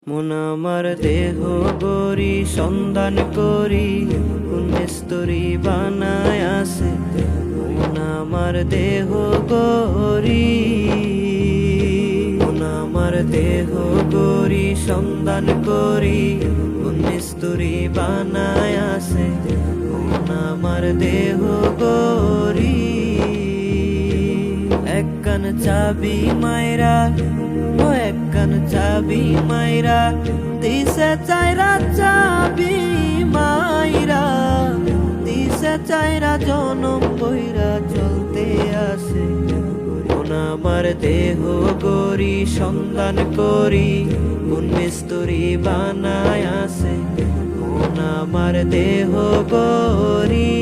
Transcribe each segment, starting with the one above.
মন আমার দেহ গরি সন্ধান করি কোন স্তরি বানায় আছে। মন আমার দেহ গরি, মন আমার দেহ গরি সন্ধান করি কোন স্তরি বানায় আছে। মন আমার দেহ গরি একখান চাবি মাইরা, ও একখান চাবি মাইরা দিছে চাইরা চাবি মাইরা দিছে চাইরা জনম বইরা চলতে আসে। মন আমার দেহ গরি সন্ধান করি কোন মিস্তুরি বানায় আছে। মন আমার দেহ গরি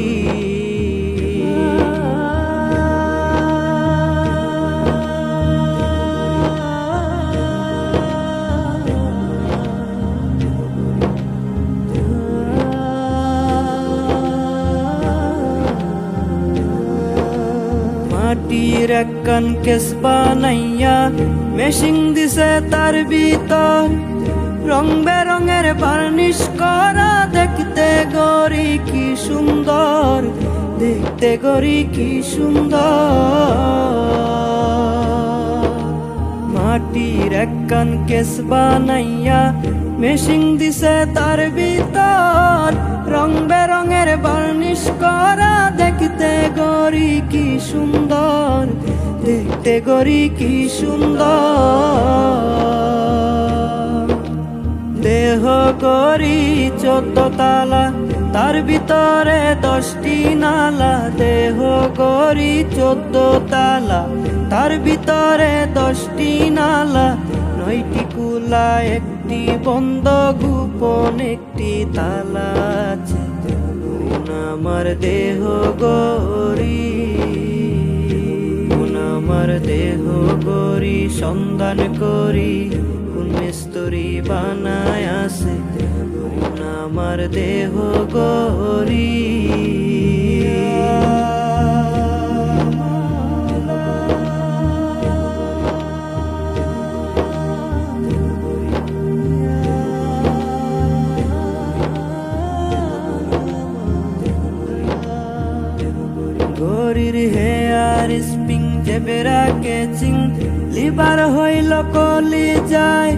মাটির একখান কেস বানাইয়া মেশিন দিছে তার ভিতর, রং বেরঙের বার্নিশ করা দেখতে গরি কি সুন্দর, দেখতে গরি কি সুন্দর। মাটির একখান কেস বানাইয়া মেশিন দিছে তার ভিতর, রং বেরঙের বার্নিশ করা দেখতে গরি কি সুন্দর, দেখতে গরি কি সুন্দর। দেহ গরি 14 তালা তার ভিতরে 10টি নালা, দেহ গরি 14 তালা তার ভিতরে 10টি নালা, 9টি কুলা একটি বন্ধ গোপন একটি তালা আছে। মন আমার দেহ গরি, মন আমার দেহ গরি সন্ধান করি কোন মিস্তুরি বানায় আছে। মন আমার দেহ গরি গরির হেয়ার স্প্রিং জেবেরা কেচিং লিবার হইল কলি যায়,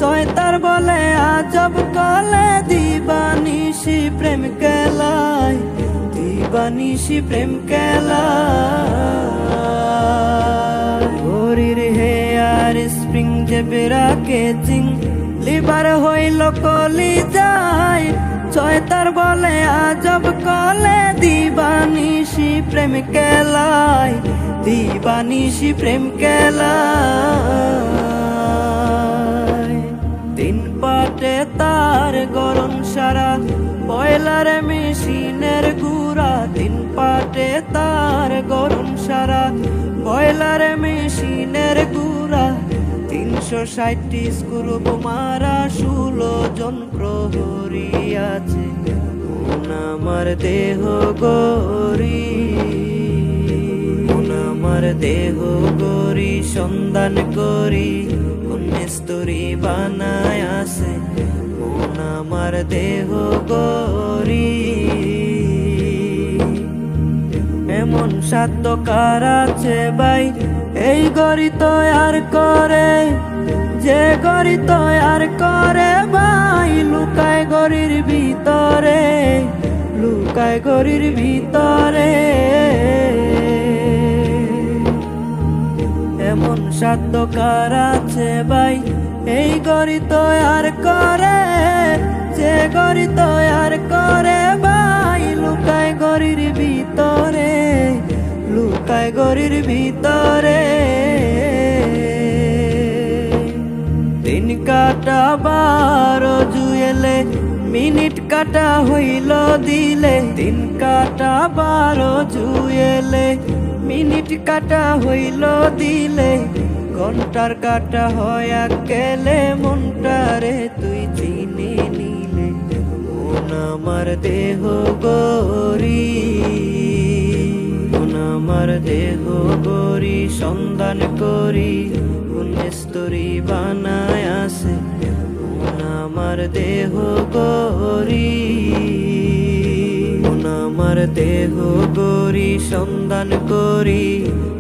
চয়তার বলে আজব কলে দিবানিশি প্রেম কেলায়, দিবানিশি প্রেম কেলায়। গরির হেয়ার স্প্রিং জেবেরা কেচিং লিবার হইল কলি যায়, চয়তার বলে আজব কলে দিবানিশি প্রেম কেলায়, দিবানিশি প্রেম কেলায়। 3 পাটে তার গরম সারা বয়লার মেশিনের গুড়া, 3 পাটে তার গরম সারা বয়লার মেশিনের গুড়া, 360টি স্ক্রু মারা 16 জন প্রহরী আছে। মন আমার দেহ গরি, মন আমার দেহ গরি সন্ধান করি কোন মিস্তুরি বানায় আছে। মন আমার দেহ গরি এমন সাধ্য কার আছে ভাই এই গরি তৈয়ার করে, যে গরি তৈয়ার করে ভাই লুকায় গরির ভিতরে, লুকায় গরির ভিতরে। এমন সাধ্য কার আছে ভাই এই গরি তৈয়ার করে, যে গরি তৈয়ার করে ভাই লুকায় গরির ভিতরে, লুকায় গরির ভিতরে। 3 কাটা 12 জুয়েলে মিনিট কাটা হইল দিলে, 3 কাটা 12 জুয়েলে মিনিট কাটা হইল দিলে, ঘন্টার কাটা হয়া গেলে মনটারে তুই চিনি নিলে। মন আমার দেহ গরি, মন আমার দেহ গরি সন্ধান করি কোন মিস্তুরি বানায় আছে। আমার দেহ গরি, মন আমার দেহ গরি সন্ধান করি,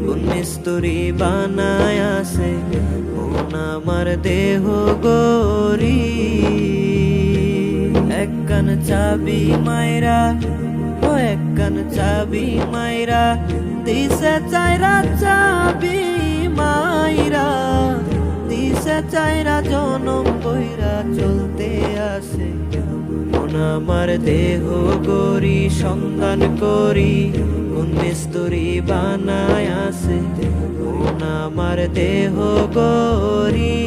কোন মিস্তুরি বানায় আছে মন আমার দেহ গরি। একখান চাবি মাইরা, ও একখান চাবি মাইরা দিছে চাইরা চাবি মাইরা, দিছে চাইরা জনম কইরা চলতে আসে মন আমার দেহ গরি সন্ধান করি, কোন মিস্তুরি বানায় আছে মন আমার দেহ গরি।